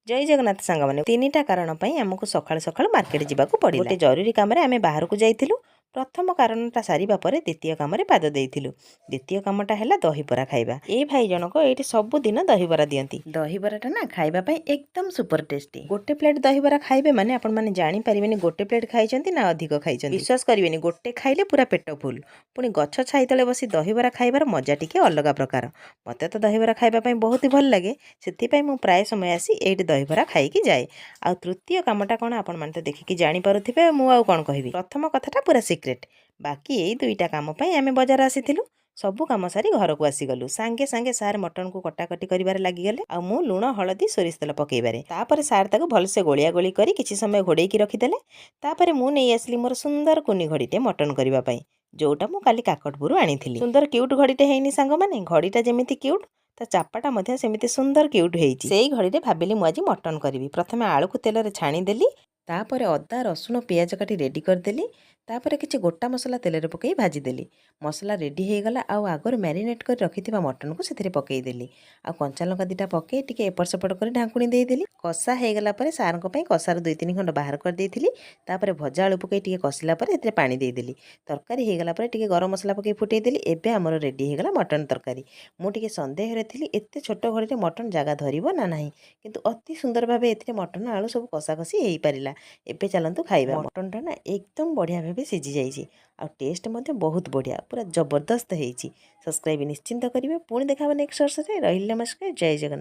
जय जगन्नाथ सांग मैंने तीनटा कारण आमको सकाळु सकाळु मार्केट जावाक पड़े गोटे जरूरी काम आम बाहर को जाइलु। प्रथम कारणटा सारिबा परे द्वितीय काम पाद देइथिलु। द्वितीय कामटा है दहीबरा खाइबा। ए भाई जनक ये सबुदिन दहीबरा दियंती। दहीबराटा ना खाइबा पई एकदम सुपर टेस्टी। गोटे प्लेट दहीबरा खाइबे माने आपण माने जानि परिबेनी गोटे प्लेट खाइचंती ना अधिक खाइचंती। विश्वास करिवेनी गोटे खाइले पूरा पेट फुल। पुणी गछ छाई तले बसी दहीबरा खाइबार मजा टिके अलग प्रकार। मते तो दहीबरा खाइबा पई बहुत ही भल लागे। सेति मु प्राय समय आसी एठी दहीबरा खाइकी जाए। आ तृतीय कामटा कौन आपण माने तो देखिकी जानि पारुथिबे। मु आउ कोन कहिबी। प्रथम कथाटा पूरा सिक्रेट। बाकी यही दुईटा काम पई आमे बजार आसीथिलु। सबु काम सारी घर को आसीगलु। सांगे सांगे सार मटन को कटाकटी करिबारे लागिगले। आ मु लुण हलदी सोरिष तेल पकेइबारे। तापर सार ताको भलसे गोलिया गोली करी किछि समय घोड़ेइकी रखिदेले। तापर मु नै आसली मोर सुंदर कुनी घड़ीटे मटन करिबा पई, जोटा मु काली काकटपुरु आनिथिली। सुंदर क्यूट घड़ीटे हेइनी सांग माने। घड़ीटा जेमिति क्यूट ता चापाटा मध्य सेमिति सुंदर क्यूट हेइची। सेई घड़ीटे भाबिली मु आज मटन करिवि। प्रथमे आलू को तेल छाणी देली। तापर अदा रसुण पियाज काटी रेडी करदेली। तापर किछि गोटा मसला तेल पकई भाजीदेली। मसला रेडी हो गला। आगर मैरिनेट कर रखिथिबा मटन को सेथिरे पकई देली। आ कंचा लंका दिटा पकई टिके एपट सेपट कर ढांकुणी देइदेली। कषा हो गला परे सारंक पई कषार 2-3 खंड बाहर कर देइथिली। तापर भजा आलू पकई टिके कसिला परे एथिरे पानी देइदेली। तरकारी हो गला परे टिके गरम मसला पकई फुटई देली। एबे हमर रेडी हो गला मटन तरकारी। मु टिके संदेह रे थिली एते छोट घड़ीरे मटन जागा धरिबो ना नाही, किंतु अति सुंदर भाबे एथिरे मटन आलू सब कषा कषी हेई पारिला। एबे चलंतु खाइबा। मटन टा ना एकदम बढ़िया भाबे सिझी जाइछि। आ टेस्ट मध्य बहुत बढ़िया, पूरा जबरदस्त हेइछि। सब्सक्राइब निश्चिंत करिवे। पुणी देखा नेक्स्ट वर्ष रे। रहिला नमस्कार। जय जगन्नाथ।